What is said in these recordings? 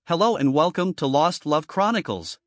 Hello and welcome to Lost Love Chronicles.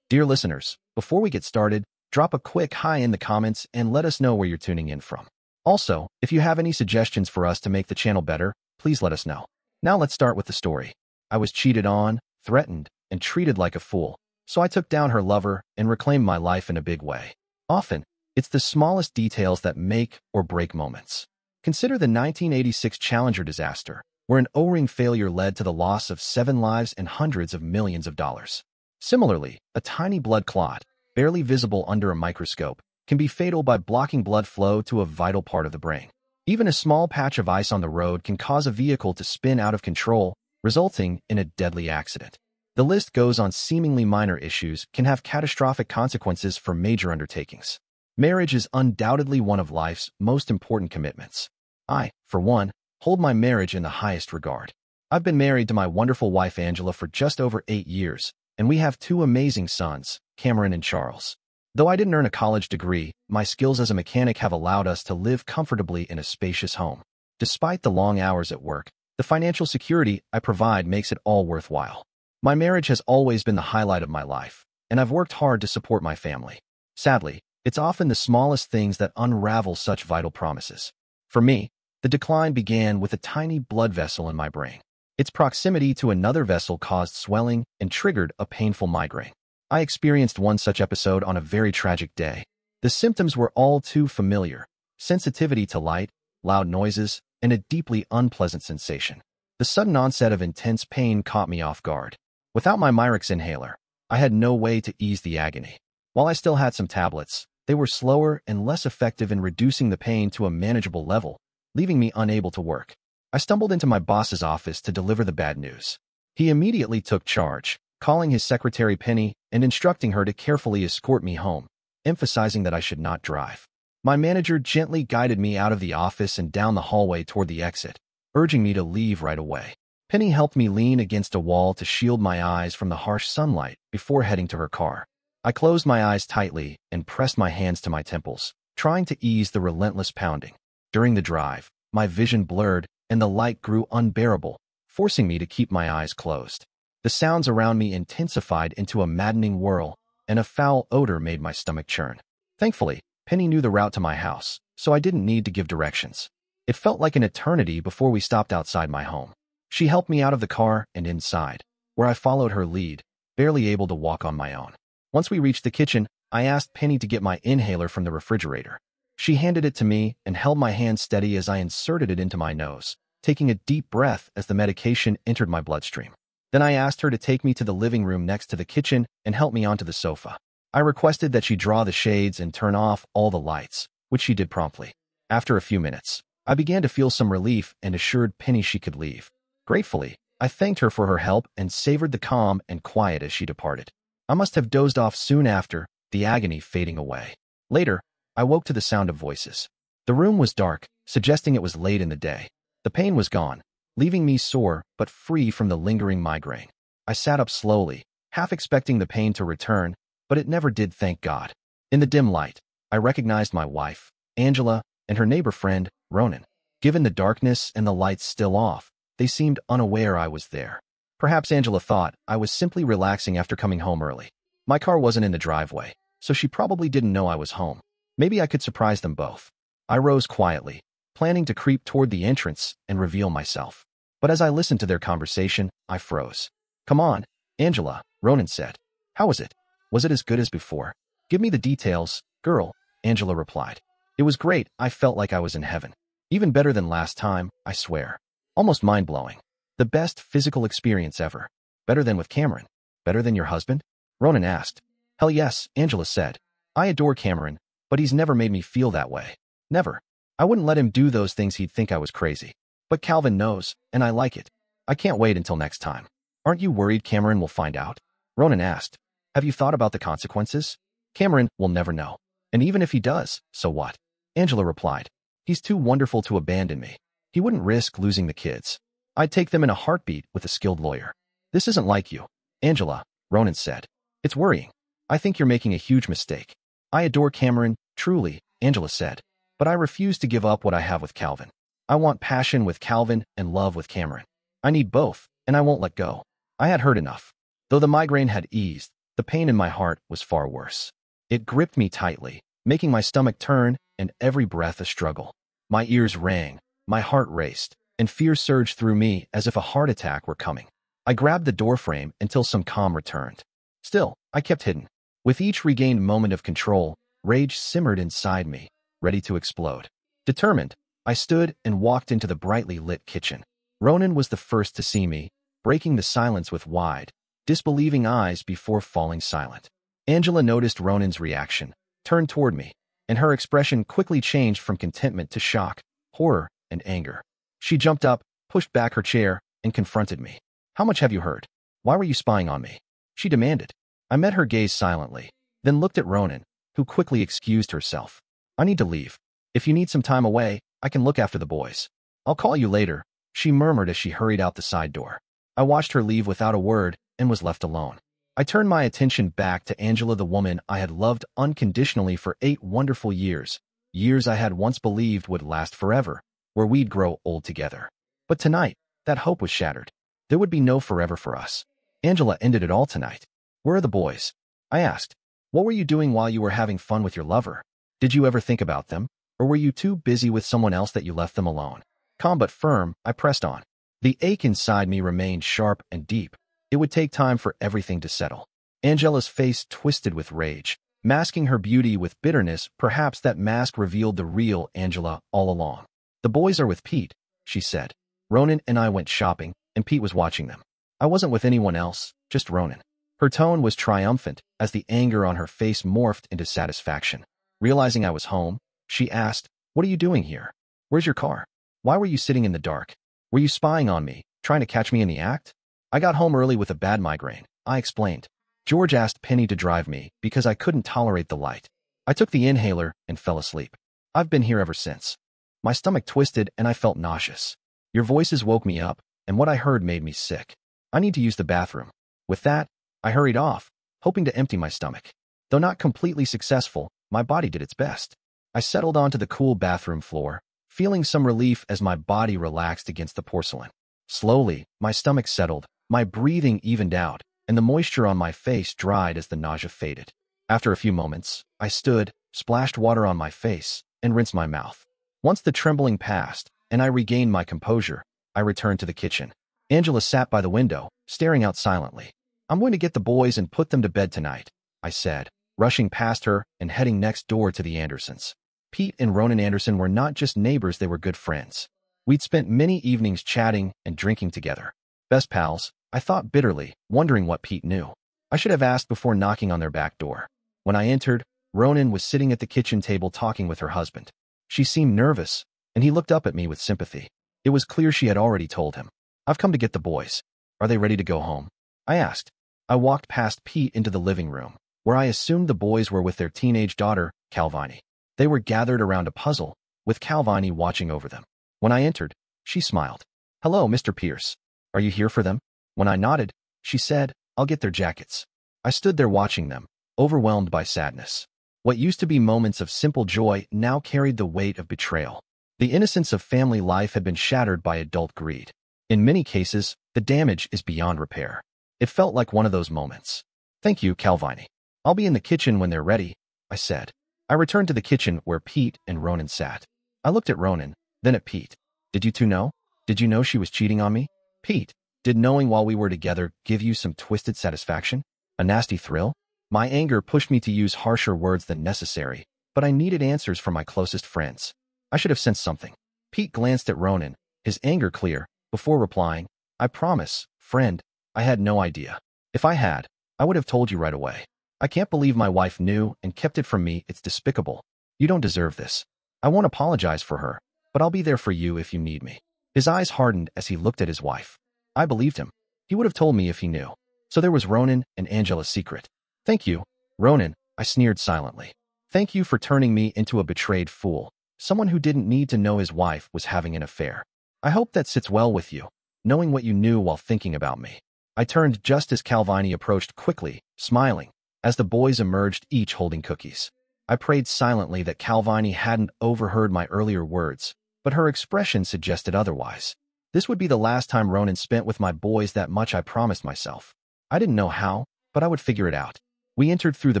Dear listeners, before we get started, drop a quick hi in the comments and let us know where you're tuning in from. Also, if you have any suggestions for us to make the channel better, please let us know. Now let's start with the story. I was cheated on, threatened, and treated like a fool, so I took down her lover and reclaimed my life in a big way. Often, it's the smallest details that make or break moments. Consider the 1986 Challenger disaster, where an O-ring failure led to the loss of 7 lives and hundreds of millions of dollars. Similarly, a tiny blood clot, barely visible under a microscope, can be fatal by blocking blood flow to a vital part of the brain. Even a small patch of ice on the road can cause a vehicle to spin out of control, resulting in a deadly accident. The list goes on. Seemingly minor issues can have catastrophic consequences for major undertakings. Marriage is undoubtedly one of life's most important commitments. I, for one, hold my marriage in the highest regard. I've been married to my wonderful wife Angela for just over 8 years, and we have 2 amazing sons, Cameron and Charles. Though I didn't earn a college degree, my skills as a mechanic have allowed us to live comfortably in a spacious home. Despite the long hours at work, the financial security I provide makes it all worthwhile. My marriage has always been the highlight of my life, and I've worked hard to support my family. Sadly, it's often the smallest things that unravel such vital promises. For me, the decline began with a tiny blood vessel in my brain. Its proximity to another vessel caused swelling and triggered a painful migraine. I experienced one such episode on a very tragic day. The symptoms were all too familiar: sensitivity to light, loud noises, and a deeply unpleasant sensation. The sudden onset of intense pain caught me off guard. Without my Myrix inhaler, I had no way to ease the agony. While I still had some tablets, they were slower and less effective in reducing the pain to a manageable level, leaving me unable to work. I stumbled into my boss's office to deliver the bad news. He immediately took charge, calling his secretary Penny and instructing her to carefully escort me home, emphasizing that I should not drive. My manager gently guided me out of the office and down the hallway toward the exit, urging me to leave right away. Penny helped me lean against a wall to shield my eyes from the harsh sunlight before heading to her car. I closed my eyes tightly and pressed my hands to my temples, trying to ease the relentless pounding. During the drive, my vision blurred and the light grew unbearable, forcing me to keep my eyes closed. The sounds around me intensified into a maddening whirl, and a foul odor made my stomach churn. Thankfully, Penny knew the route to my house, so I didn't need to give directions. It felt like an eternity before we stopped outside my home. She helped me out of the car and inside, where I followed her lead, barely able to walk on my own. Once we reached the kitchen, I asked Penny to get my inhaler from the refrigerator. She handed it to me and held my hand steady as I inserted it into my nose, taking a deep breath as the medication entered my bloodstream. Then I asked her to take me to the living room next to the kitchen and help me onto the sofa. I requested that she draw the shades and turn off all the lights, which she did promptly. After a few minutes, I began to feel some relief and assured Penny she could leave. Gratefully, I thanked her for her help and savored the calm and quiet as she departed. I must have dozed off soon after, the agony fading away. Later, I woke to the sound of voices. The room was dark, suggesting it was late in the day. The pain was gone, leaving me sore but free from the lingering migraine. I sat up slowly, half expecting the pain to return, but it never did, thank God. In the dim light, I recognized my wife, Angela, and her neighbor friend, Ronan. Given the darkness and the lights still off, they seemed unaware I was there. Perhaps Angela thought I was simply relaxing after coming home early. My car wasn't in the driveway, so she probably didn't know I was home. Maybe I could surprise them both. I rose quietly, planning to creep toward the entrance and reveal myself. But as I listened to their conversation, I froze. "Come on, Angela," Ronan said. "How was it? Was it as good as before? Give me the details, girl," Angela replied. "It was great. I felt like I was in heaven. Even better than last time, I swear. Almost mind-blowing. The best physical experience ever. Better than with Cameron? Better than your husband?" Ronan asked. "Hell yes," Angela said. "I adore Cameron, but he's never made me feel that way. Never. I wouldn't let him do those things. He'd think I was crazy. But Calvin knows, and I like it. I can't wait until next time." "Aren't you worried Cameron will find out?" Ronan asked. "Have you thought about the consequences? Cameron will never know. And even if he does, so what?" Angela replied. "He's too wonderful to abandon me. He wouldn't risk losing the kids. I'd take them in a heartbeat with a skilled lawyer." "This isn't like you, Angela," Ronan said. "It's worrying. I think you're making a huge mistake." "I adore Cameron, truly," Angela said. "But I refuse to give up what I have with Calvin. I want passion with Calvin and love with Cameron. I need both, and I won't let go." I had heard enough. Though the migraine had eased, the pain in my heart was far worse. It gripped me tightly, making my stomach turn and every breath a struggle. My ears rang, my heart raced, and fear surged through me as if a heart attack were coming. I grabbed the doorframe until some calm returned. Still, I kept hidden. With each regained moment of control, rage simmered inside me, ready to explode. Determined, I stood and walked into the brightly lit kitchen. Ronan was the first to see me, breaking the silence with wide, disbelieving eyes before falling silent. Angela noticed Ronan's reaction, turned toward me, and her expression quickly changed from contentment to shock, horror, and anger. She jumped up, pushed back her chair, and confronted me. "How much have you heard? Why were you spying on me?" she demanded. I met her gaze silently, then looked at Ronan, who quickly excused herself. "I need to leave. If you need some time away, I can look after the boys. I'll call you later," she murmured as she hurried out the side door. I watched her leave without a word and was left alone. I turned my attention back to Angela, the woman I had loved unconditionally for 8 wonderful years, years I had once believed would last forever, where we'd grow old together. But tonight, that hope was shattered. There would be no forever for us. Angela ended it all tonight. "Where are the boys?" I asked. "What were you doing while you were having fun with your lover? Did you ever think about them? Or were you too busy with someone else that you left them alone?" Calm but firm, I pressed on. The ache inside me remained sharp and deep. It would take time for everything to settle. Angela's face twisted with rage, masking her beauty with bitterness. Perhaps that mask revealed the real Angela all along. "The boys are with Pete," she said. "Ronan and I went shopping, and Pete was watching them. I wasn't with anyone else, just Ronan." Her tone was triumphant as the anger on her face morphed into satisfaction. Realizing I was home, she asked, "What are you doing here? Where's your car? Why were you sitting in the dark? Were you spying on me, trying to catch me in the act?" "I got home early with a bad migraine," I explained. "George asked Penny to drive me because I couldn't tolerate the light. I took the inhaler and fell asleep. I've been here ever since." My stomach twisted and I felt nauseous. "Your voices woke me up, and what I heard made me sick. I need to use the bathroom." With that, I hurried off, hoping to empty my stomach. Though not completely successful, my body did its best. I settled onto the cool bathroom floor, feeling some relief as my body relaxed against the porcelain. Slowly, my stomach settled, my breathing evened out, and the moisture on my face dried as the nausea faded. After a few moments, I stood, splashed water on my face, and rinsed my mouth. Once the trembling passed, and I regained my composure, I returned to the kitchen. Angela sat by the window, staring out silently. "I'm going to get the boys and put them to bed tonight," I said, rushing past her and heading next door to the Andersons. Pete and Ronan Anderson were not just neighbors, they were good friends. We'd spent many evenings chatting and drinking together. Best pals, I thought bitterly, wondering what Pete knew. I should have asked before knocking on their back door. When I entered, Ronan was sitting at the kitchen table talking with her husband. She seemed nervous, and he looked up at me with sympathy. It was clear she had already told him. "I've come to get the boys. Are they ready to go home?" I asked. I walked past Pete into the living room, where I assumed the boys were with their teenage daughter, Calvini. They were gathered around a puzzle, with Calvini watching over them. When I entered, she smiled. "Hello, Mr. Pierce. Are you here for them?" When I nodded, she said, "I'll get their jackets." I stood there watching them, overwhelmed by sadness. What used to be moments of simple joy now carried the weight of betrayal. The innocence of family life had been shattered by adult greed. In many cases, the damage is beyond repair. It felt like one of those moments. "Thank you, Calvini. I'll be in the kitchen when they're ready," I said. I returned to the kitchen where Pete and Ronan sat. I looked at Ronan, then at Pete. "Did you two know? Did you know she was cheating on me?" "Pete, did knowing while we were together give you some twisted satisfaction? A nasty thrill?" My anger pushed me to use harsher words than necessary, but I needed answers from my closest friends. I should have sensed something. Pete glanced at Ronan, his anger clear, before replying, "I promise, friend, I had no idea. If I had, I would have told you right away. I can't believe my wife knew and kept it from me. It's despicable. You don't deserve this. I won't apologize for her, but I'll be there for you if you need me." His eyes hardened as he looked at his wife. I believed him. He would have told me if he knew. So there was Ronan and Angela's secret. "Thank you, Ronan," I sneered silently. "Thank you for turning me into a betrayed fool, someone who didn't need to know his wife was having an affair. I hope that sits well with you, knowing what you knew while thinking about me." I turned just as Calvini approached quickly, smiling, as the boys emerged, each holding cookies. I prayed silently that Calvini hadn't overheard my earlier words, but her expression suggested otherwise. This would be the last time Ronan spent with my boys, that much I promised myself. I didn't know how, but I would figure it out. We entered through the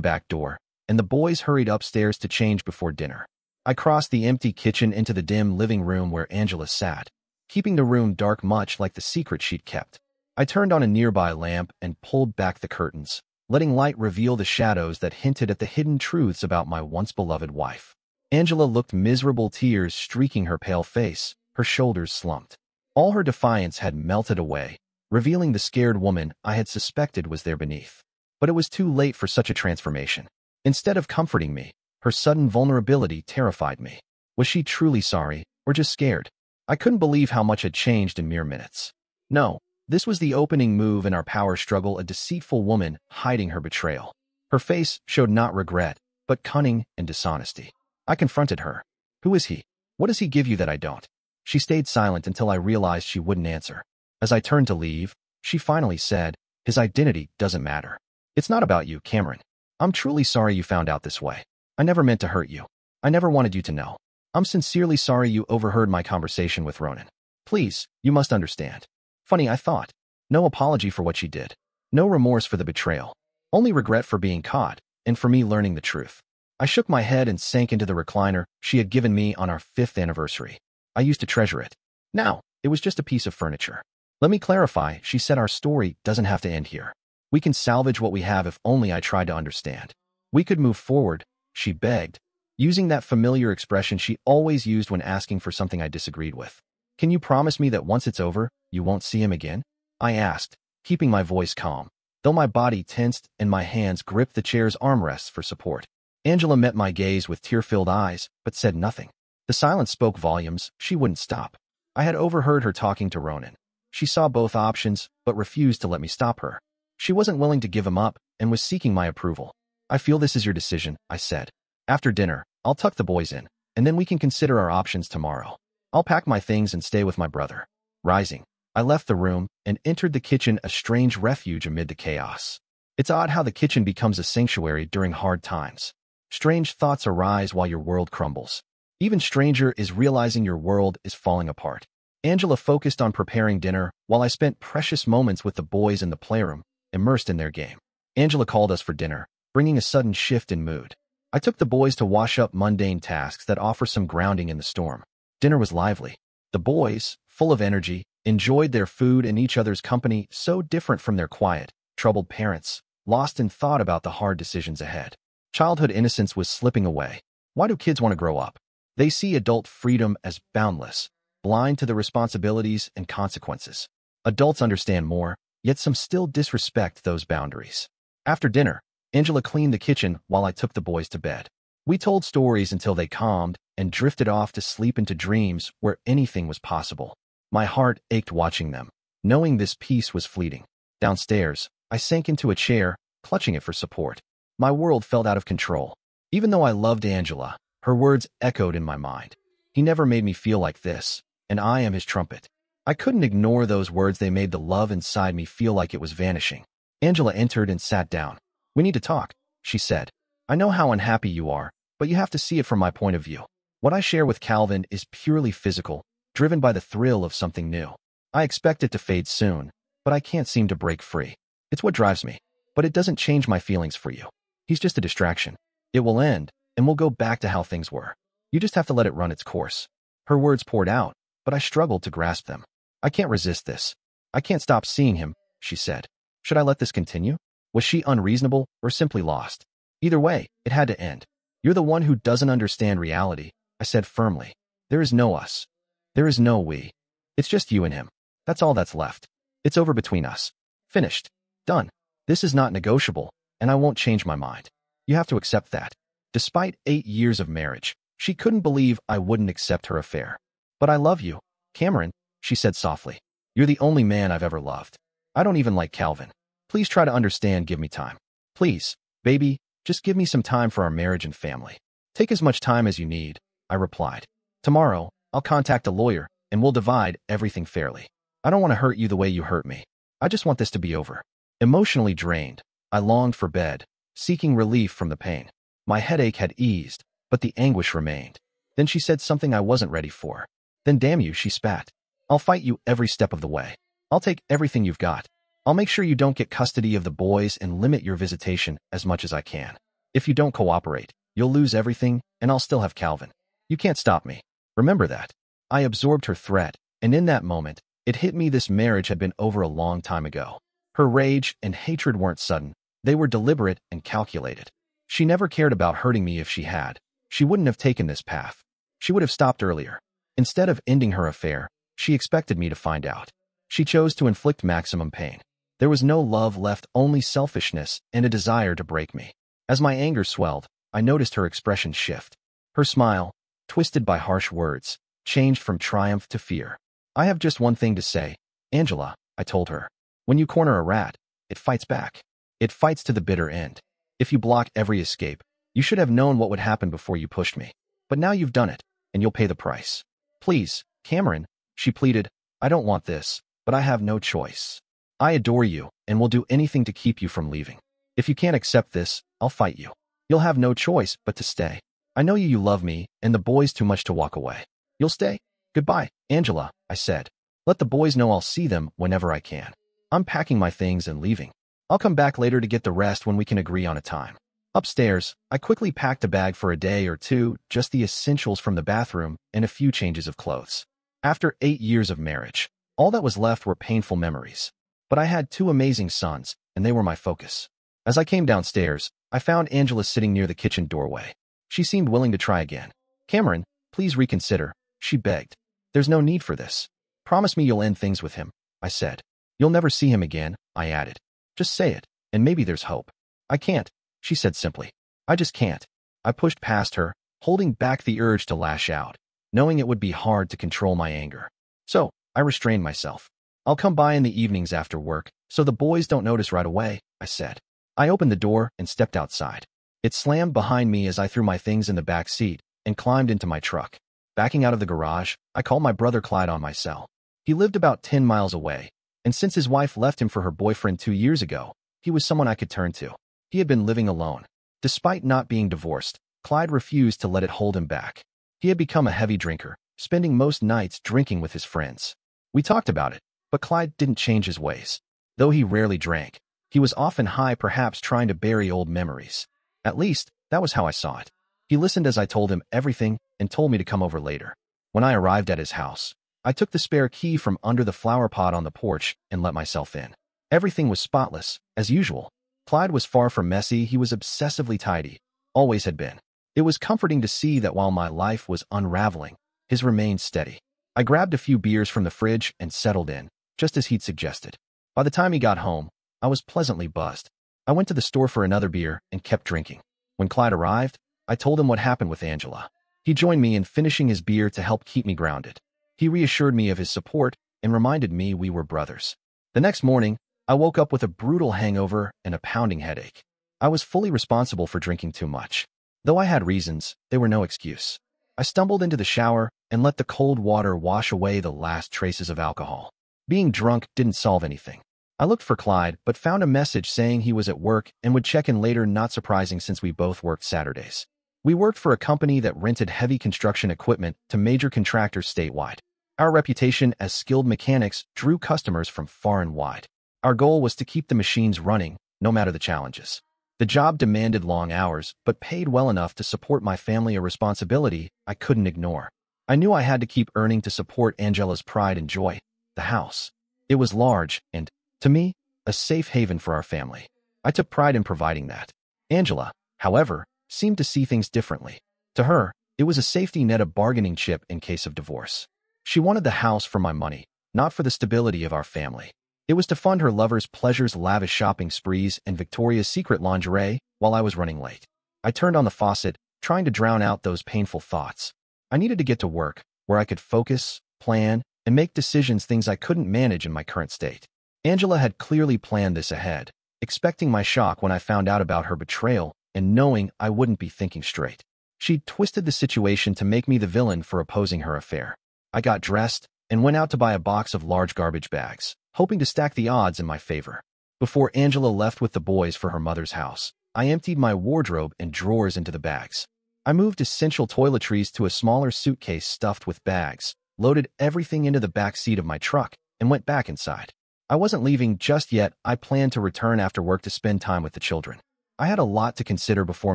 back door, and the boys hurried upstairs to change before dinner. I crossed the empty kitchen into the dim living room where Angela sat, keeping the room dark much like the secret she'd kept. I turned on a nearby lamp and pulled back the curtains, letting light reveal the shadows that hinted at the hidden truths about my once-beloved wife. Angela looked miserable, tears streaking her pale face, her shoulders slumped. All her defiance had melted away, revealing the scared woman I had suspected was there beneath. But it was too late for such a transformation. Instead of comforting me, her sudden vulnerability terrified me. Was she truly sorry, or just scared? I couldn't believe how much had changed in mere minutes. No, this was the opening move in our power struggle, a deceitful woman hiding her betrayal. Her face showed not regret, but cunning and dishonesty. I confronted her. Who is he? What does he give you that I don't? She stayed silent until I realized she wouldn't answer. As I turned to leave, she finally said, his identity doesn't matter. It's not about you, Cameron. I'm truly sorry you found out this way. I never meant to hurt you. I never wanted you to know. I'm sincerely sorry you overheard my conversation with Ronan. Please, you must understand. Funny, I thought. No apology for what she did. No remorse for the betrayal. Only regret for being caught, and for me learning the truth. I shook my head and sank into the recliner she had given me on our 5th anniversary. I used to treasure it. Now, it was just a piece of furniture. Let me clarify, she said, our story doesn't have to end here. We can salvage what we have if only I tried to understand. We could move forward, she begged, using that familiar expression she always used when asking for something I disagreed with. Can you promise me that once it's over, you won't see him again? I asked, keeping my voice calm, though my body tensed and my hands gripped the chair's armrests for support. Angela met my gaze with tear-filled eyes, but said nothing. The silence spoke volumes. She wouldn't stop. I had overheard her talking to Ronan. She saw both options, but refused to let me stop her. She wasn't willing to give him up and was seeking my approval. I feel this is your decision, I said. After dinner, I'll tuck the boys in, and then we can consider our options tomorrow. I'll pack my things and stay with my brother. Rising, I left the room and entered the kitchen, a strange refuge amid the chaos. It's odd how the kitchen becomes a sanctuary during hard times. Strange thoughts arise while your world crumbles. Even stranger is realizing your world is falling apart. Angela focused on preparing dinner while I spent precious moments with the boys in the playroom, immersed in their game. Angela called us for dinner, bringing a sudden shift in mood. I took the boys to wash up mundane tasks that offer some grounding in the storm. Dinner was lively. The boys, full of energy, enjoyed their food and each other's company, so different from their quiet, troubled parents, lost in thought about the hard decisions ahead. Childhood innocence was slipping away. Why do kids want to grow up? They see adult freedom as boundless, blind to the responsibilities and consequences. Adults understand more, yet some still disrespect those boundaries. After dinner, Angela cleaned the kitchen while I took the boys to bed. We told stories until they calmed and drifted off to sleep into dreams where anything was possible. My heart ached watching them, knowing this peace was fleeting. Downstairs, I sank into a chair, clutching it for support. My world felt out of control. Even though I loved Angela, her words echoed in my mind. He never made me feel like this, and I am his trumpet. I couldn't ignore those words. They made the love inside me feel like it was vanishing. Angela entered and sat down. We need to talk, she said. I know how unhappy you are, but you have to see it from my point of view. What I share with Calvin is purely physical, driven by the thrill of something new. I expect it to fade soon, but I can't seem to break free. It's what drives me, but it doesn't change my feelings for you. He's just a distraction. It will end, and we'll go back to how things were. You just have to let it run its course. Her words poured out, but I struggled to grasp them. I can't resist this. I can't stop seeing him, she said. Should I let this continue? Was she unreasonable or simply lost? Either way, it had to end. You're the one who doesn't understand reality, I said firmly. There is no us. There is no we. It's just you and him. That's all that's left. It's over between us. Finished. Done. This is not negotiable, and I won't change my mind. You have to accept that. Despite 8 years of marriage, she couldn't believe I wouldn't accept her affair. But I love you, Cameron, she said softly. You're the only man I've ever loved. I don't even like Calvin. Please try to understand, give me time. Please, baby, just give me some time for our marriage and family. Take as much time as you need, I replied. Tomorrow, I'll contact a lawyer, and we'll divide everything fairly. I don't want to hurt you the way you hurt me. I just want this to be over. Emotionally drained, I longed for bed, seeking relief from the pain. My headache had eased, but the anguish remained. Then she said something I wasn't ready for. Then damn you, she spat. I'll fight you every step of the way. I'll take everything you've got. I'll make sure you don't get custody of the boys and limit your visitation as much as I can. If you don't cooperate, you'll lose everything, and I'll still have Calvin. You can't stop me. Remember that." I absorbed her threat, and in that moment, it hit me this marriage had been over a long time ago. Her rage and hatred weren't sudden. They were deliberate and calculated. She never cared about hurting me. If she had, she wouldn't have taken this path. She would have stopped earlier. Instead of ending her affair, she expected me to find out. She chose to inflict maximum pain. There was no love left, only selfishness and a desire to break me. As my anger swelled, I noticed her expression shift. Her smile, twisted by harsh words, changed from triumph to fear. "I have just one thing to say, Angela," I told her. "When you corner a rat, it fights back. It fights to the bitter end. If you block every escape, you should have known what would happen before you pushed me. But now you've done it, and you'll pay the price." "Please, Cameron," she pleaded. "I don't want this, but I have no choice. I adore you, and will do anything to keep you from leaving. If you can't accept this, I'll fight you. You'll have no choice but to stay. I know you love me, and the boys too much to walk away. You'll stay?" "Goodbye, Angela," I said. "Let the boys know I'll see them whenever I can. I'm packing my things and leaving. I'll come back later to get the rest when we can agree on a time." Upstairs, I quickly packed a bag for a day or two, just the essentials from the bathroom and a few changes of clothes. After 8 years of marriage, all that was left were painful memories. But I had 2 amazing sons, and they were my focus. As I came downstairs, I found Angela sitting near the kitchen doorway. She seemed willing to try again. "Cameron, please reconsider," she begged. "There's no need for this. Promise me you'll end things with him," I said. "You'll never see him again," I added. "Just say it, and maybe there's hope." "I can't," she said simply. "I just can't." I pushed past her, holding back the urge to lash out, knowing it would be hard to control my anger. So, I restrained myself. "I'll come by in the evenings after work, so the boys don't notice right away," I said. I opened the door and stepped outside. It slammed behind me as I threw my things in the back seat and climbed into my truck. Backing out of the garage, I called my brother Clyde on my cell. He lived about 10 miles away, and since his wife left him for her boyfriend 2 years ago, he was someone I could turn to. He had been living alone. Despite not being divorced, Clyde refused to let it hold him back. He had become a heavy drinker, spending most nights drinking with his friends. We talked about it, but Clyde didn't change his ways. Though he rarely drank, he was often high, perhaps trying to bury old memories. At least, that was how I saw it. He listened as I told him everything and told me to come over later. When I arrived at his house, I took the spare key from under the flower pot on the porch and let myself in. Everything was spotless, as usual. Clyde was far from messy. He was obsessively tidy, always had been. It was comforting to see that while my life was unraveling, his remained steady. I grabbed a few beers from the fridge and settled in, just as he'd suggested. By the time he got home, I was pleasantly buzzed. I went to the store for another beer and kept drinking. When Clyde arrived, I told him what happened with Angela. He joined me in finishing his beer to help keep me grounded. He reassured me of his support and reminded me we were brothers. The next morning, I woke up with a brutal hangover and a pounding headache. I was fully responsible for drinking too much. Though I had reasons, they were no excuse. I stumbled into the shower and let the cold water wash away the last traces of alcohol. Being drunk didn't solve anything. I looked for Clyde, but found a message saying he was at work and would check in later, not surprising since we both worked Saturdays. We worked for a company that rented heavy construction equipment to major contractors statewide. Our reputation as skilled mechanics drew customers from far and wide. Our goal was to keep the machines running, no matter the challenges. The job demanded long hours, but paid well enough to support my family, a responsibility I couldn't ignore. I knew I had to keep earning to support Angela's pride and joy, the house. It was large and, to me, a safe haven for our family. I took pride in providing that. Angela, however, seemed to see things differently. To her, it was a safety net, a bargaining chip in case of divorce. She wanted the house for my money, not for the stability of our family. It was to fund her lover's pleasures, lavish shopping sprees, and Victoria's Secret lingerie while I was running late. I turned on the faucet, trying to drown out those painful thoughts. I needed to get to work, where I could focus, plan, and make decisions, things I couldn't manage in my current state. Angela had clearly planned this ahead, expecting my shock when I found out about her betrayal and knowing I wouldn't be thinking straight. She'd twisted the situation to make me the villain for opposing her affair. I got dressed and went out to buy a box of large garbage bags, hoping to stack the odds in my favor. Before Angela left with the boys for her mother's house, I emptied my wardrobe and drawers into the bags. I moved essential toiletries to a smaller suitcase stuffed with bags, loaded everything into the back seat of my truck, and went back inside. I wasn't leaving just yet. I planned to return after work to spend time with the children. I had a lot to consider before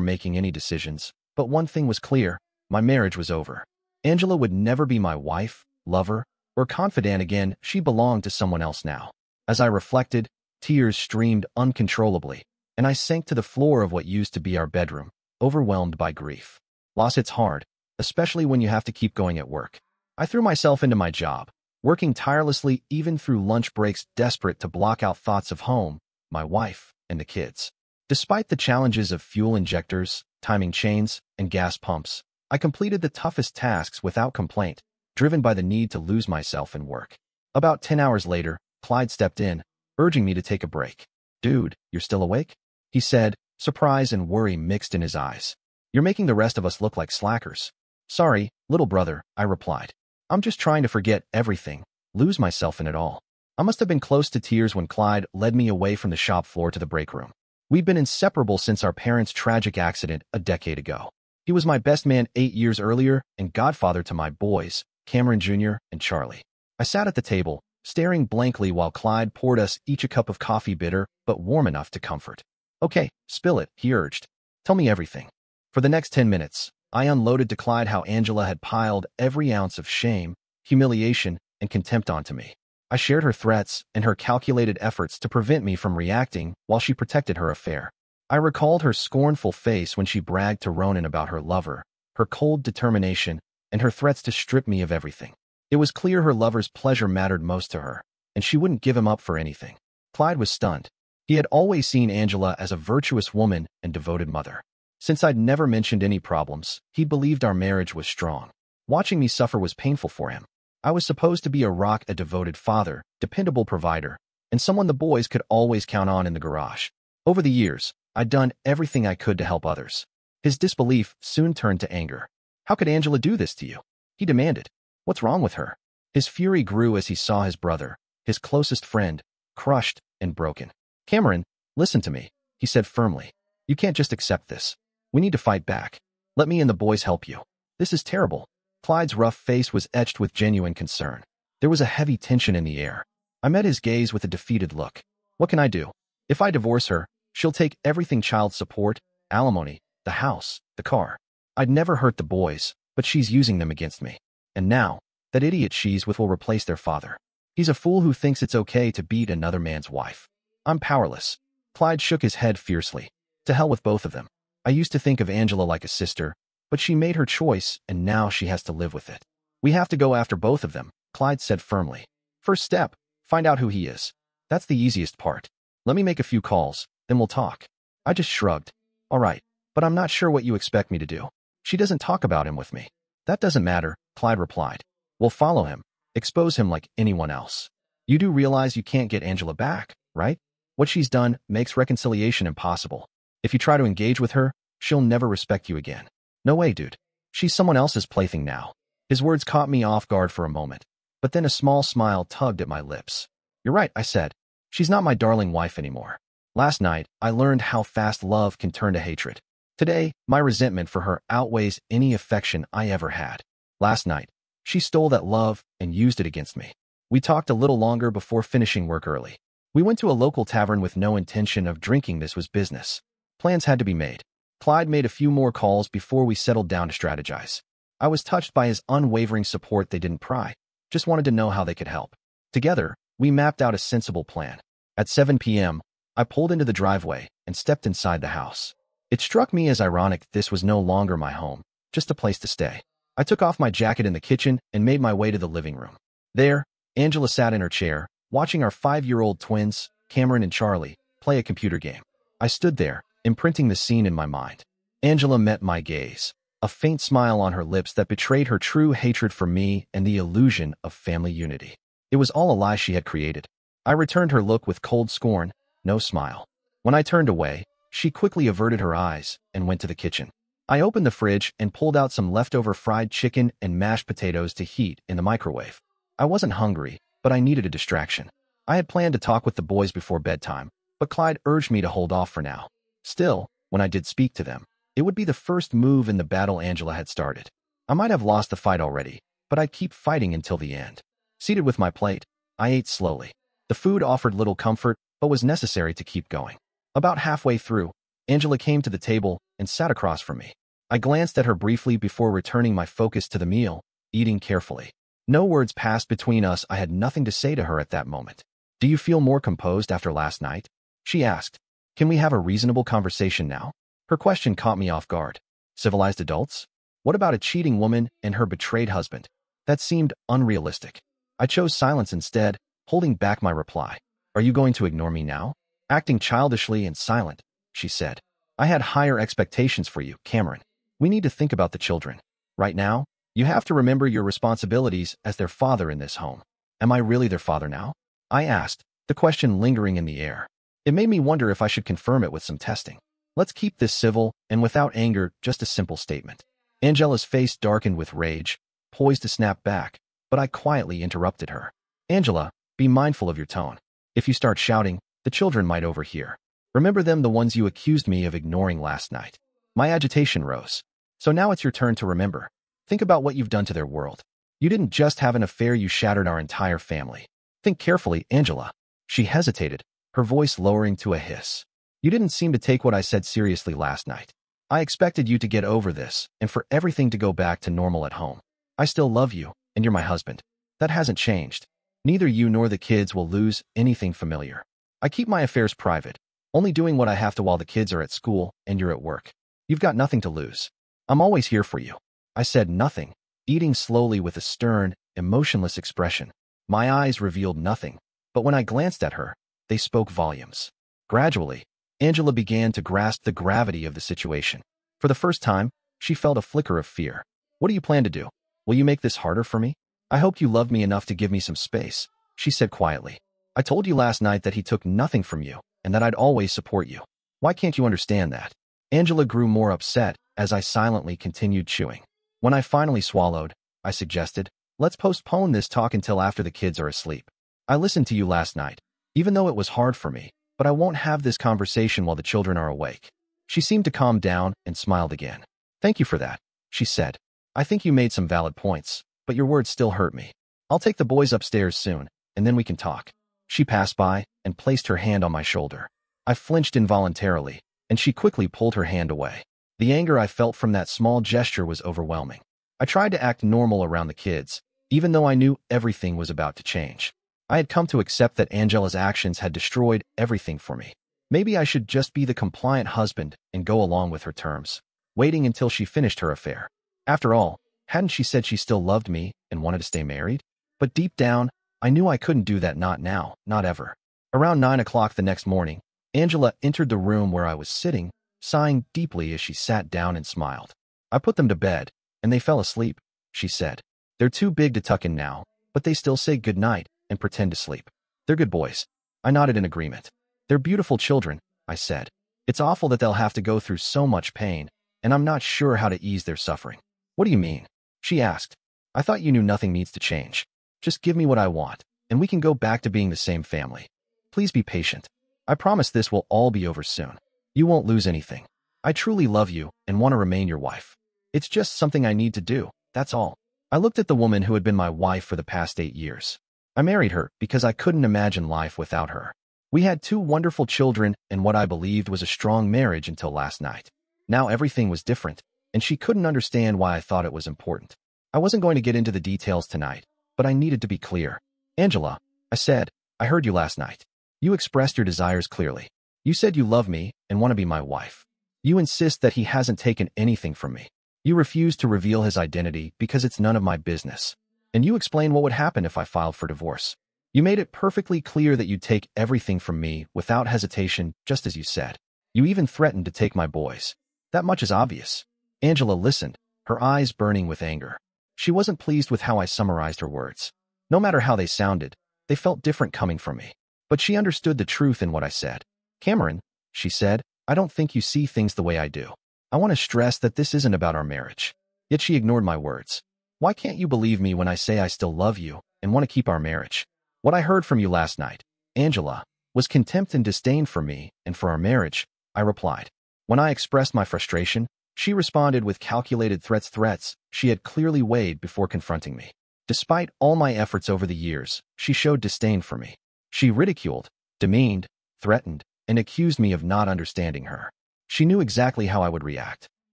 making any decisions, but one thing was clear: my marriage was over. Angela would never be my wife, lover, or confidant again. She belonged to someone else now. As I reflected, tears streamed uncontrollably, and I sank to the floor of what used to be our bedroom, overwhelmed by grief. Loss hits hard, especially when you have to keep going at work. I threw myself into my job, working tirelessly even through lunch breaks, desperate to block out thoughts of home, my wife, and the kids. Despite the challenges of fuel injectors, timing chains, and gas pumps, I completed the toughest tasks without complaint, driven by the need to lose myself in work. About 10 hours later, Clyde stepped in, urging me to take a break. "Dude, you're still awake?" he said, surprise and worry mixed in his eyes. "You're making the rest of us look like slackers." "Sorry, little brother," I replied. "I'm just trying to forget everything, lose myself in it all." I must have been close to tears when Clyde led me away from the shop floor to the break room. We'd been inseparable since our parents' tragic accident a decade ago. He was my best man 8 years earlier and godfather to my boys, Cameron Jr. and Charlie. I sat at the table, staring blankly while Clyde poured us each a cup of coffee, bitter but warm enough to comfort. "Okay, spill it," he urged. "Tell me everything." For the next 10 minutes, I unloaded to Clyde how Angela had piled every ounce of shame, humiliation, and contempt onto me. I shared her threats and her calculated efforts to prevent me from reacting while she protected her affair. I recalled her scornful face when she bragged to Ronan about her lover, her cold determination, and her threats to strip me of everything. It was clear her lover's pleasure mattered most to her, and she wouldn't give him up for anything. Clyde was stunned. He had always seen Angela as a virtuous woman and devoted mother. Since I'd never mentioned any problems, he believed our marriage was strong. Watching me suffer was painful for him. I was supposed to be a rock, a devoted father, dependable provider, and someone the boys could always count on in the garage. Over the years, I'd done everything I could to help others. His disbelief soon turned to anger. "How could Angela do this to you?" he demanded. "What's wrong with her?" His fury grew as he saw his brother, his closest friend, crushed and broken. "Cameron, listen to me," he said firmly. "You can't just accept this. We need to fight back. Let me and the boys help you. This is terrible." Clyde's rough face was etched with genuine concern. There was a heavy tension in the air. I met his gaze with a defeated look. "What can I do? If I divorce her, she'll take everything: child support, alimony, the house, the car. I'd never hurt the boys, but she's using them against me. And now, that idiot she's with will replace their father. He's a fool who thinks it's okay to beat another man's wife. I'm powerless." Clyde shook his head fiercely. "To hell with both of them. I used to think of Angela like a sister, but she made her choice and now she has to live with it. We have to go after both of them," Clyde said firmly. "First step, find out who he is. That's the easiest part. Let me make a few calls, then we'll talk." I just shrugged. "All right, but I'm not sure what you expect me to do. She doesn't talk about him with me." "That doesn't matter," Clyde replied. "We'll follow him, expose him like anyone else. You do realize you can't get Angela back, right? What she's done makes reconciliation impossible. If you try to engage with her, she'll never respect you again." "No way, dude. She's someone else's plaything now." His words caught me off guard for a moment, but then a small smile tugged at my lips. "You're right," I said. "She's not my darling wife anymore. Last night, I learned how fast love can turn to hatred. Today, my resentment for her outweighs any affection I ever had. Last night, she stole that love and used it against me." We talked a little longer before finishing work early. We went to a local tavern with no intention of drinking. This was business. Plans had to be made. Clyde made a few more calls before we settled down to strategize. I was touched by his unwavering support. They didn't pry, just wanted to know how they could help. Together, we mapped out a sensible plan. At 7 p.m., I pulled into the driveway and stepped inside the house. It struck me as ironic this was no longer my home, just a place to stay. I took off my jacket in the kitchen and made my way to the living room. There, Angela sat in her chair, watching our 5-year-old twins, Cameron and Charlie, play a computer game. I stood there, imprinting the scene in my mind. Angela met my gaze, a faint smile on her lips that betrayed her true hatred for me and the illusion of family unity. It was all a lie she had created. I returned her look with cold scorn, no smile. When I turned away, she quickly averted her eyes and went to the kitchen. I opened the fridge and pulled out some leftover fried chicken and mashed potatoes to heat in the microwave. I wasn't hungry, but I needed a distraction. I had planned to talk with the boys before bedtime, but Clyde urged me to hold off for now. Still, when I did speak to them, it would be the first move in the battle Angela had started. I might have lost the fight already, but I'd keep fighting until the end. Seated with my plate, I ate slowly. The food offered little comfort, but was necessary to keep going. About halfway through, Angela came to the table and sat across from me. I glanced at her briefly before returning my focus to the meal, eating carefully. No words passed between us. I had nothing to say to her at that moment. "Do you feel more composed after last night?" she asked. "Can we have a reasonable conversation now?" Her question caught me off guard. Civilized adults? What about a cheating woman and her betrayed husband? That seemed unrealistic. I chose silence instead, holding back my reply. "Are you going to ignore me now?" "Acting childishly and silent," she said. "I had higher expectations for you, Cameron. We need to think about the children. Right now, you have to remember your responsibilities as their father in this home." "Am I really their father now?" I asked, the question lingering in the air. It made me wonder if I should confirm it with some testing. "Let's keep this civil and without anger, just a simple statement." Angela's face darkened with rage, poised to snap back, but I quietly interrupted her. "Angela, be mindful of your tone. If you start shouting, the children might overhear. Remember them, the ones you accused me of ignoring last night." My agitation rose. "So now it's your turn to remember. Think about what you've done to their world. You didn't just have an affair, you shattered our entire family. Think carefully, Angela." She hesitated, her voice lowering to a hiss. "You didn't seem to take what I said seriously last night. I expected you to get over this and for everything to go back to normal at home. I still love you, and you're my husband. That hasn't changed. Neither you nor the kids will lose anything familiar. I keep my affairs private, only doing what I have to while the kids are at school and you're at work. You've got nothing to lose. I'm always here for you." I said nothing, eating slowly with a stern, emotionless expression. My eyes revealed nothing, but when I glanced at her, they spoke volumes. Gradually, Angela began to grasp the gravity of the situation. For the first time, she felt a flicker of fear. "What do you plan to do? Will you make this harder for me?" "I hoped you loved me enough to give me some space," she said quietly. "I told you last night that he took nothing from you and that I'd always support you. Why can't you understand that?" Angela grew more upset as I silently continued chewing. When I finally swallowed, I suggested, "Let's postpone this talk until after the kids are asleep. I listened to you last night, even though it was hard for me, but I won't have this conversation while the children are awake." She seemed to calm down and smiled again. "Thank you for that," she said. "I think you made some valid points, but your words still hurt me. I'll take the boys upstairs soon, and then we can talk." She passed by and placed her hand on my shoulder. I flinched involuntarily, and she quickly pulled her hand away. The anger I felt from that small gesture was overwhelming. I tried to act normal around the kids, even though I knew everything was about to change. I had come to accept that Angela's actions had destroyed everything for me. Maybe I should just be the compliant husband and go along with her terms, waiting until she finished her affair. After all, hadn't she said she still loved me and wanted to stay married? But deep down, I knew I couldn't do that, not now, not ever. Around 9 o'clock the next morning, Angela entered the room where I was sitting, sighing deeply as she sat down and smiled. "I put them to bed, and they fell asleep," she said. "They're too big to tuck in now, but they still say good night and pretend to sleep. They're good boys." I nodded in agreement. "They're beautiful children," I said. "It's awful that they'll have to go through so much pain, and I'm not sure how to ease their suffering." "What do you mean?" she asked. "I thought you knew nothing needs to change. Just give me what I want, and we can go back to being the same family. Please be patient. I promise this will all be over soon. You won't lose anything. I truly love you and want to remain your wife. It's just something I need to do, that's all." I looked at the woman who had been my wife for the past 8 years. I married her because I couldn't imagine life without her. We had 2 wonderful children and what I believed was a strong marriage until last night. Now everything was different, and she couldn't understand why I thought it was important. I wasn't going to get into the details tonight, but I needed to be clear. "Angela," I said, "I heard you last night. You expressed your desires clearly. You said you love me and want to be my wife. You insist that he hasn't taken anything from me. You refuse to reveal his identity because it's none of my business. And you explained what would happen if I filed for divorce. You made it perfectly clear that you'd take everything from me without hesitation, just as you said. You even threatened to take my boys. That much is obvious." Angela listened, her eyes burning with anger. She wasn't pleased with how I summarized her words. No matter how they sounded, they felt different coming from me. But she understood the truth in what I said. "Cameron," she said, "I don't think you see things the way I do. I want to stress that this isn't about our marriage." Yet she ignored my words. "Why can't you believe me when I say I still love you and want to keep our marriage? What I heard from you last night, Angela, was contempt and disdain for me and for our marriage," I replied. When I expressed my frustration, she responded with calculated threats she had clearly weighed before confronting me. Despite all my efforts over the years, she showed disdain for me. She ridiculed, demeaned, threatened, and accused me of not understanding her. She knew exactly how I would react.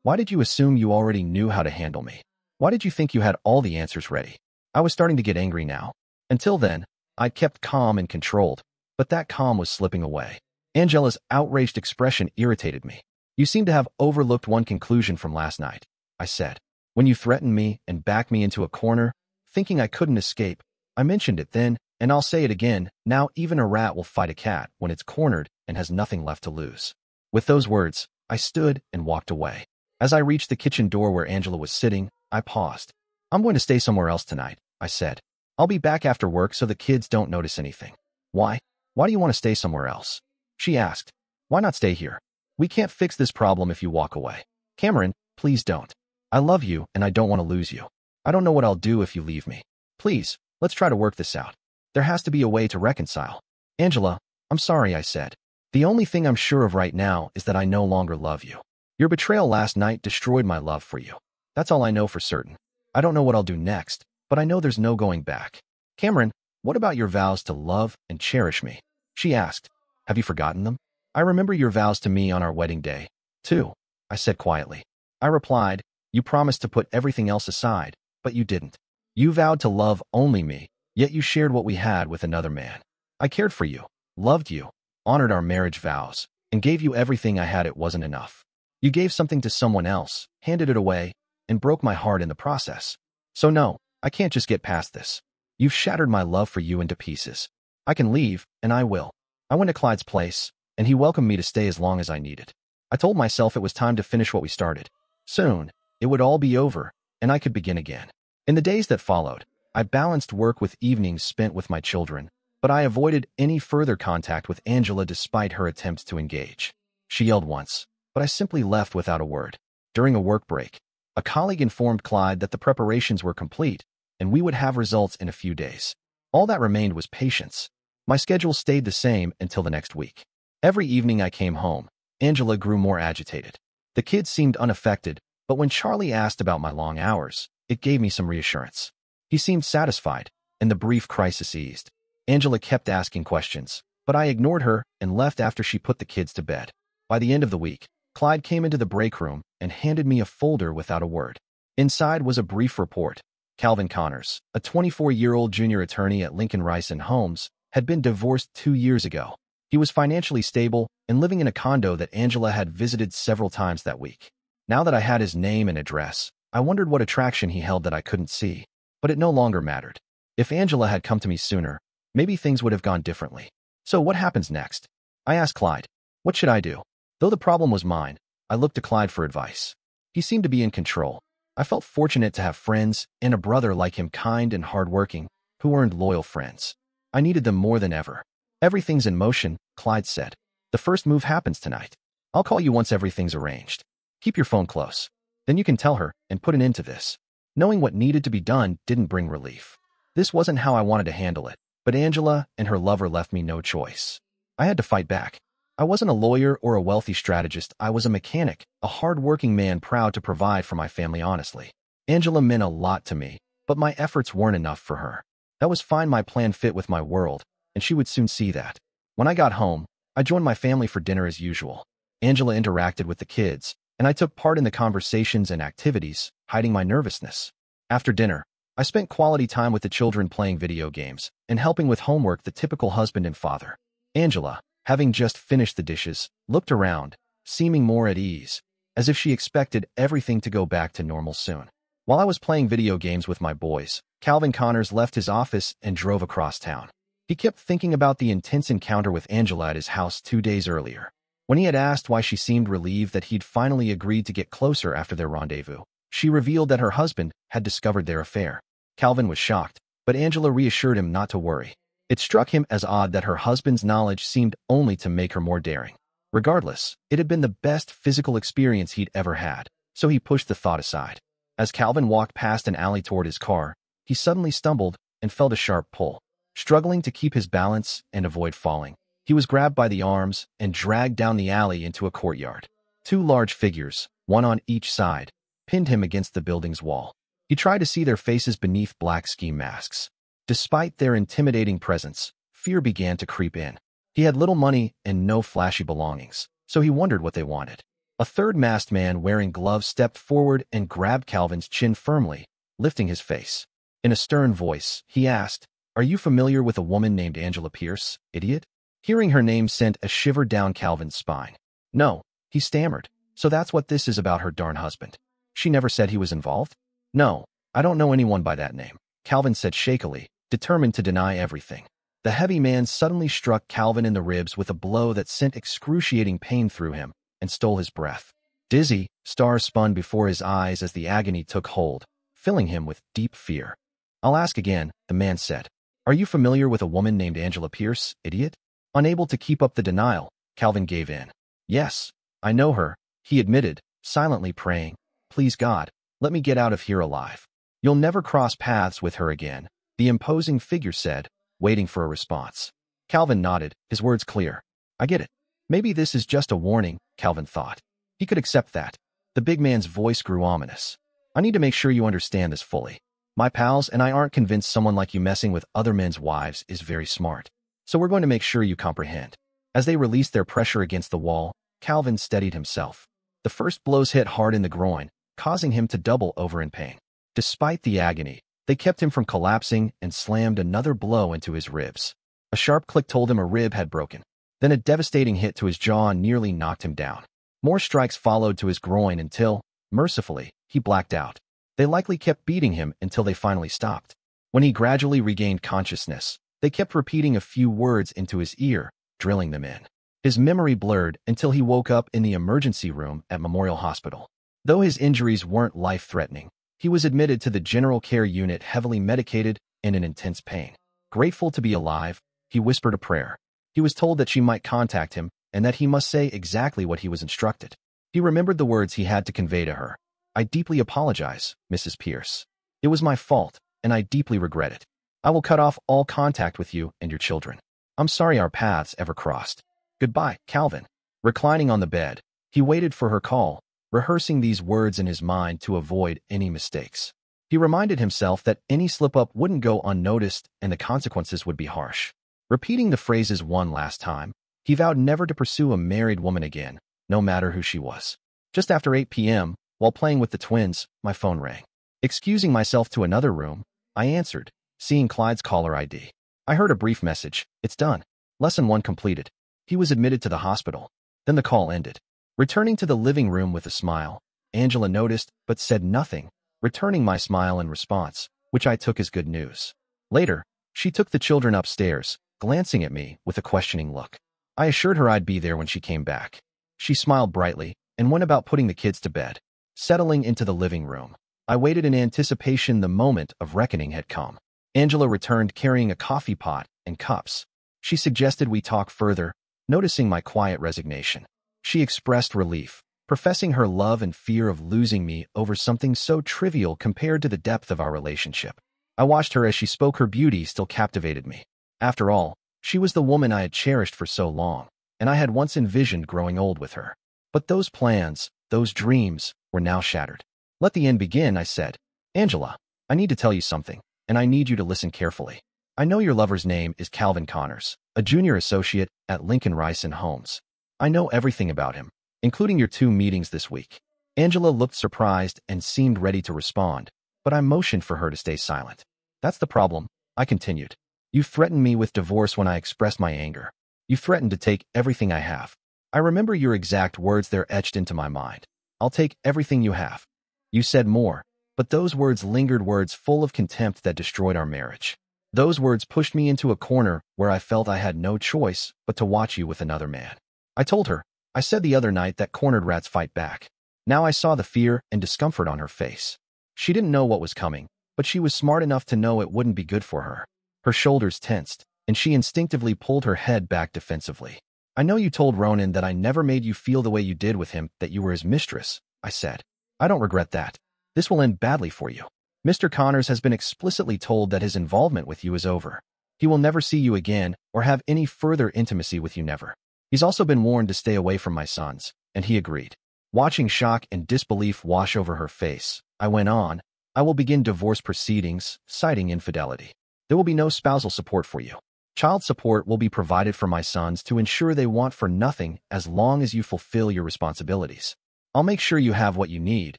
Why did you assume you already knew how to handle me? Why did you think you had all the answers ready? I was starting to get angry now. Until then, I'd kept calm and controlled, but that calm was slipping away. Angela's outraged expression irritated me. You seem to have overlooked one conclusion from last night, I said. When you threatened me and backed me into a corner, thinking I couldn't escape, I mentioned it then, and I'll say it again, now even a rat will fight a cat when it's cornered and has nothing left to lose. With those words, I stood and walked away. As I reached the kitchen door where Angela was sitting, I paused. I'm going to stay somewhere else tonight, I said. I'll be back after work so the kids don't notice anything. Why? Why do you want to stay somewhere else? She asked. Why not stay here? We can't fix this problem if you walk away. Cameron, please don't. I love you and I don't want to lose you. I don't know what I'll do if you leave me. Please, let's try to work this out. There has to be a way to reconcile. Angela, I'm sorry, I said. The only thing I'm sure of right now is that I no longer love you. Your betrayal last night destroyed my love for you. That's all I know for certain. I don't know what I'll do next, but I know there's no going back. Cameron, what about your vows to love and cherish me? She asked. Have you forgotten them? I remember your vows to me on our wedding day, too, I said quietly. I replied, you promised to put everything else aside, but you didn't. You vowed to love only me, yet you shared what we had with another man. I cared for you, loved you, honored our marriage vows, and gave you everything I had. It wasn't enough. You gave something to someone else, handed it away, and broke my heart in the process. So no, I can't just get past this. You've shattered my love for you into pieces. I can leave, and I will. I went to Clyde's place, and he welcomed me to stay as long as I needed. I told myself it was time to finish what we started. Soon, it would all be over, and I could begin again. In the days that followed, I balanced work with evenings spent with my children, but I avoided any further contact with Angela despite her attempts to engage. She yelled once, but I simply left without a word. During a work break, a colleague informed Clyde that the preparations were complete, and we would have results in a few days. All that remained was patience. My schedule stayed the same until the next week. Every evening I came home, Angela grew more agitated. The kids seemed unaffected, but when Charlie asked about my long hours, it gave me some reassurance. He seemed satisfied, and the brief crisis eased. Angela kept asking questions, but I ignored her and left after she put the kids to bed. By the end of the week, Clyde came into the break room and handed me a folder without a word. Inside was a brief report. Calvin Connors, a 24-year-old junior attorney at Lincoln Rice & Holmes, had been divorced 2 years ago. He was financially stable and living in a condo that Angela had visited several times that week. Now that I had his name and address, I wondered what attraction he held that I couldn't see. But it no longer mattered. If Angela had come to me sooner, maybe things would have gone differently. So what happens next? I asked Clyde. What should I do? Though the problem was mine, I looked to Clyde for advice. He seemed to be in control. I felt fortunate to have friends and a brother like him, kind and hardworking, who earned loyal friends. I needed them more than ever. Everything's in motion, Clyde said. The first move happens tonight. I'll call you once everything's arranged. Keep your phone close. Then you can tell her and put an end to this. Knowing what needed to be done didn't bring relief. This wasn't how I wanted to handle it, but Angela and her lover left me no choice. I had to fight back. I wasn't a lawyer or a wealthy strategist. I was a mechanic, a hard-working man proud to provide for my family honestly. Angela meant a lot to me, but my efforts weren't enough for her. That was fine. My plan fit with my world, and she would soon see that. When I got home, I joined my family for dinner as usual. Angela interacted with the kids, and I took part in the conversations and activities, hiding my nervousness. After dinner, I spent quality time with the children playing video games and helping with homework, the typical husband and father. Angela, having just finished the dishes, looked around, seeming more at ease, as if she expected everything to go back to normal soon. While I was playing video games with my boys, Calvin Connors left his office and drove across town. He kept thinking about the intense encounter with Angela at his house 2 days earlier. When he had asked why, she seemed relieved that he'd finally agreed to get closer after their rendezvous. She revealed that her husband had discovered their affair. Calvin was shocked, but Angela reassured him not to worry. It struck him as odd that her husband's knowledge seemed only to make her more daring. Regardless, it had been the best physical experience he'd ever had, so he pushed the thought aside. As Calvin walked past an alley toward his car, he suddenly stumbled and felt a sharp pull. Struggling to keep his balance and avoid falling, he was grabbed by the arms and dragged down the alley into a courtyard. 2 large figures, one on each side, pinned him against the building's wall. He He tried to see their faces beneath black ski masks. Despite their intimidating presence, fear began to creep in. He had little money and no flashy belongings, so he wondered what they wanted. A third masked man wearing gloves stepped forward and grabbed Calvin's chin firmly, lifting his face. In a stern voice, he asked, "Are you familiar with a woman named Angela Pierce, idiot?" Hearing her name sent a shiver down Calvin's spine. "No," he stammered. "So that's what this is about, her darn husband. She never said he was involved?" "No, I don't know anyone by that name," Calvin said shakily, determined to deny everything. The heavy man suddenly struck Calvin in the ribs with a blow that sent excruciating pain through him and stole his breath. Dizzy, stars spun before his eyes as the agony took hold, filling him with deep fear. "I'll ask again," the man said. "Are you familiar with a woman named Angela Pierce, idiot?" Unable to keep up the denial, Calvin gave in. "Yes, I know her," he admitted, silently praying, "Please God, let me get out of here alive." "You'll never cross paths with her again," the imposing figure said, waiting for a response. Calvin nodded, his words clear. "I get it. Maybe this is just a warning," Calvin thought. He could accept that. The big man's voice grew ominous. "I need to make sure you understand this fully. My pals and I aren't convinced someone like you messing with other men's wives is very smart. So we're going to make sure you comprehend." As they released their pressure against the wall, Calvin steadied himself. The first blows hit hard in the groin, causing him to double over in pain. Despite the agony, they kept him from collapsing and slammed another blow into his ribs. A sharp click told him a rib had broken. Then a devastating hit to his jaw nearly knocked him down. More strikes followed to his groin until, mercifully, he blacked out. They likely kept beating him until they finally stopped. When he gradually regained consciousness, they kept repeating a few words into his ear, drilling them in. His memory blurred until he woke up in the emergency room at Memorial Hospital. Though his injuries weren't life-threatening, he was admitted to the general care unit heavily medicated and in intense pain. Grateful to be alive, he whispered a prayer. He was told that she might contact him and that he must say exactly what he was instructed. He remembered the words he had to convey to her. "I deeply apologize, Mrs. Pierce. It was my fault, and I deeply regret it. I will cut off all contact with you and your children. I'm sorry our paths ever crossed. Goodbye, Calvin." Reclining on the bed, he waited for her call, rehearsing these words in his mind to avoid any mistakes. He reminded himself that any slip-up wouldn't go unnoticed and the consequences would be harsh. Repeating the phrases one last time, he vowed never to pursue a married woman again, no matter who she was. Just after 8 p.m., while playing with the twins, my phone rang. Excusing myself to another room, I answered, seeing Clyde's caller ID. I heard a brief message. "It's done. Lesson 1 completed. He was admitted to the hospital." Then the call ended. Returning to the living room with a smile, Angela noticed but said nothing, returning my smile in response, which I took as good news. Later, she took the children upstairs, glancing at me with a questioning look. I assured her I'd be there when she came back. She smiled brightly and went about putting the kids to bed. Settling into the living room, I waited in anticipation the moment of reckoning had come. Angela returned carrying a coffee pot and cups. She suggested we talk further, noticing my quiet resignation. She expressed relief, professing her love and fear of losing me over something so trivial compared to the depth of our relationship. I watched her as she spoke. Her beauty still captivated me. After all, she was the woman I had cherished for so long, and I had once envisioned growing old with her. But those plans, those dreams, were now shattered. "Let the end begin," I said. "Angela, I need to tell you something, and I need you to listen carefully. I know your lover's name is Calvin Connors, a junior associate at Lincoln Rice and Holmes. I know everything about him, including your 2 meetings this week." Angela looked surprised and seemed ready to respond, but I motioned for her to stay silent. "That's the problem," I continued. "You threatened me with divorce when I expressed my anger. You threatened to take everything I have. I remember your exact words. They're etched into my mind. I'll take everything you have. You said more, but those words lingered, words full of contempt that destroyed our marriage. Those words pushed me into a corner where I felt I had no choice but to watch you with another man." I told her, I said the other night that cornered rats fight back. Now I saw the fear and discomfort on her face. She didn't know what was coming, but she was smart enough to know it wouldn't be good for her. Her shoulders tensed, and she instinctively pulled her head back defensively. "I know you told Ronan that I never made you feel the way you did with him, that you were his mistress," I said. "I don't regret that. This will end badly for you. Mr. Connors has been explicitly told that his involvement with you is over. He will never see you again or have any further intimacy with you, never. He's also been warned to stay away from my sons, and he agreed." Watching shock and disbelief wash over her face, I went on, I will begin divorce proceedings, citing infidelity. There will be no spousal support for you. Child support will be provided for my sons to ensure they want for nothing as long as you fulfill your responsibilities. I'll make sure you have what you need,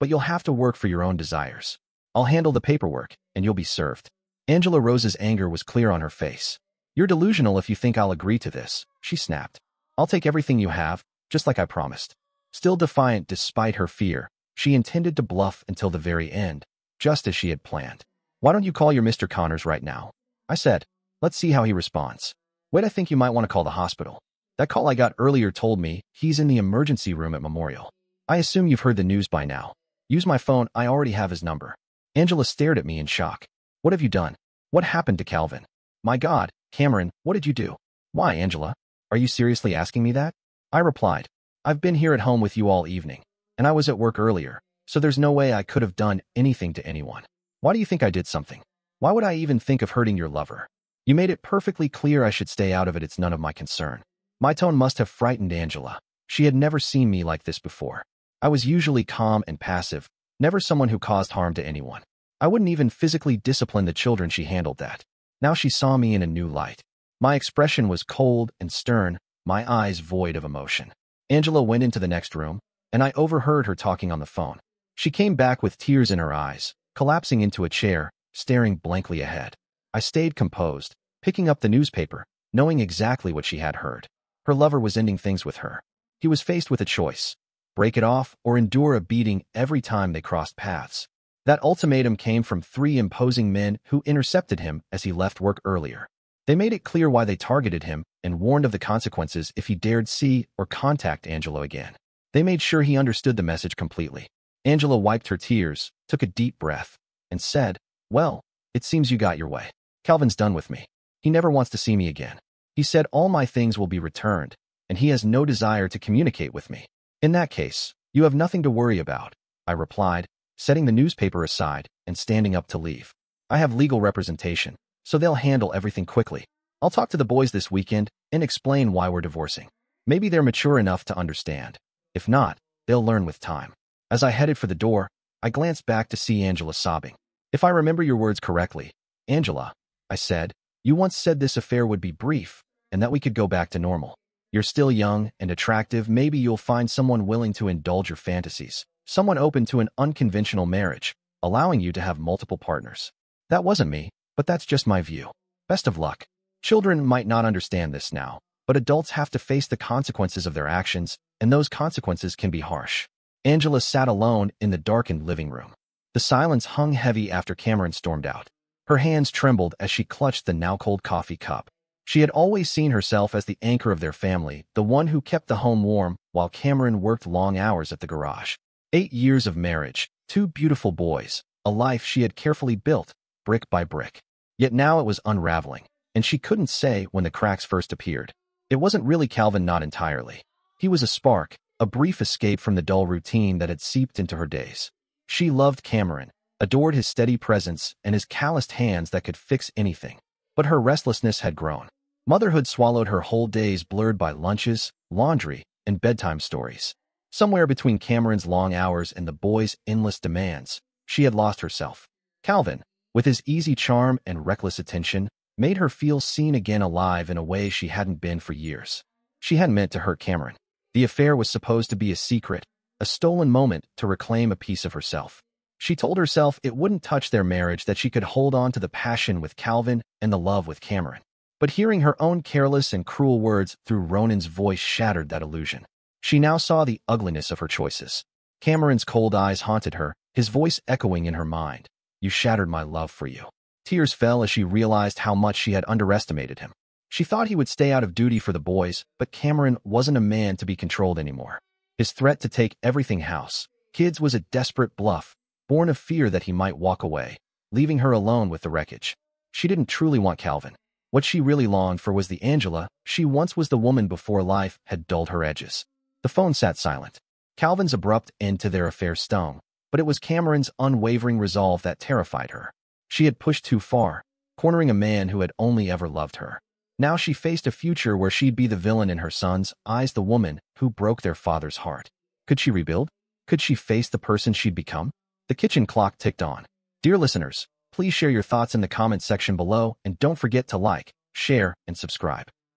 but you'll have to work for your own desires. I'll handle the paperwork, and you'll be served. Angela Rose's anger was clear on her face. You're delusional if you think I'll agree to this, she snapped. I'll take everything you have, just like I promised. Still defiant despite her fear, she intended to bluff until the very end, just as she had planned. Why don't you call your Mr. Connors right now? I said. Let's see how he responds. Wait, I think you might want to call the hospital. That call I got earlier told me he's in the emergency room at Memorial. I assume you've heard the news by now. Use my phone, I already have his number. Angela stared at me in shock. What have you done? What happened to Calvin? My God, Cameron, what did you do? Why, Angela? Are you seriously asking me that? I replied. I've been here at home with you all evening, and I was at work earlier, so there's no way I could have done anything to anyone. Why do you think I did something? Why would I even think of hurting your lover? You made it perfectly clear I should stay out of it. It's none of my concern. My tone must have frightened Angela. She had never seen me like this before. I was usually calm and passive, never someone who caused harm to anyone. I wouldn't even physically discipline the children. She handled that. Now she saw me in a new light. My expression was cold and stern, my eyes void of emotion. Angela went into the next room, and I overheard her talking on the phone. She came back with tears in her eyes, collapsing into a chair, staring blankly ahead. I stayed composed, picking up the newspaper, knowing exactly what she had heard. Her lover was ending things with her. He was faced with a choice: break it off or endure a beating every time they crossed paths. That ultimatum came from 3 imposing men who intercepted him as he left work earlier. They made it clear why they targeted him and warned of the consequences if he dared see or contact Angela again. They made sure he understood the message completely. Angela wiped her tears, took a deep breath, and said, "Well, it seems you got your way. Calvin's done with me. He never wants to see me again. He said all my things will be returned, and he has no desire to communicate with me. In that case, you have nothing to worry about," I replied, setting the newspaper aside and standing up to leave. I have legal representation, so they'll handle everything quickly. I'll talk to the boys this weekend and explain why we're divorcing. Maybe they're mature enough to understand. If not, they'll learn with time. As I headed for the door, I glanced back to see Angela sobbing. If I remember your words correctly, Angela, I said, you once said this affair would be brief and that we could go back to normal. You're still young and attractive. Maybe you'll find someone willing to indulge your fantasies, someone open to an unconventional marriage, allowing you to have multiple partners. That wasn't me, but that's just my view. Best of luck. Children might not understand this now, but adults have to face the consequences of their actions, and those consequences can be harsh. Angela sat alone in the darkened living room. The silence hung heavy after Cameron stormed out. Her hands trembled as she clutched the now-cold coffee cup. She had always seen herself as the anchor of their family, the one who kept the home warm while Cameron worked long hours at the garage. 8 years of marriage, 2 beautiful boys, a life she had carefully built, brick by brick. Yet now it was unraveling, and she couldn't say when the cracks first appeared. It wasn't really Calvin, not entirely. He was a spark, a brief escape from the dull routine that had seeped into her days. She loved Cameron, adored his steady presence and his calloused hands that could fix anything. But her restlessness had grown. Motherhood swallowed her whole days, blurred by lunches, laundry, and bedtime stories. Somewhere between Cameron's long hours and the boys' endless demands, she had lost herself. Calvin, with his easy charm and reckless attention, made her feel seen again, alive in a way she hadn't been for years. She hadn't meant to hurt Cameron. The affair was supposed to be a secret, a stolen moment to reclaim a piece of herself. She told herself it wouldn't touch their marriage, that she could hold on to the passion with Calvin and the love with Cameron. But hearing her own careless and cruel words through Ronan's voice shattered that illusion. She now saw the ugliness of her choices. Cameron's cold eyes haunted her, his voice echoing in her mind. "You shattered my love for you." Tears fell as she realized how much she had underestimated him. She thought he would stay out of duty for the boys, but Cameron wasn't a man to be controlled anymore. His threat to take everything house, kids, was a desperate bluff, born of fear that he might walk away, leaving her alone with the wreckage. She didn't truly want Calvin. What she really longed for was the Angela she once was, the woman before life had dulled her edges. The phone sat silent. Calvin's abrupt end to their affair stung, but it was Cameron's unwavering resolve that terrified her. She had pushed too far, cornering a man who had only ever loved her. Now she faced a future where she'd be the villain in her son's eyes, the woman who broke their father's heart. Could she rebuild? Could she face the person she'd become? The kitchen clock ticked on. Dear listeners, please share your thoughts in the comments section below and don't forget to like, share, and subscribe.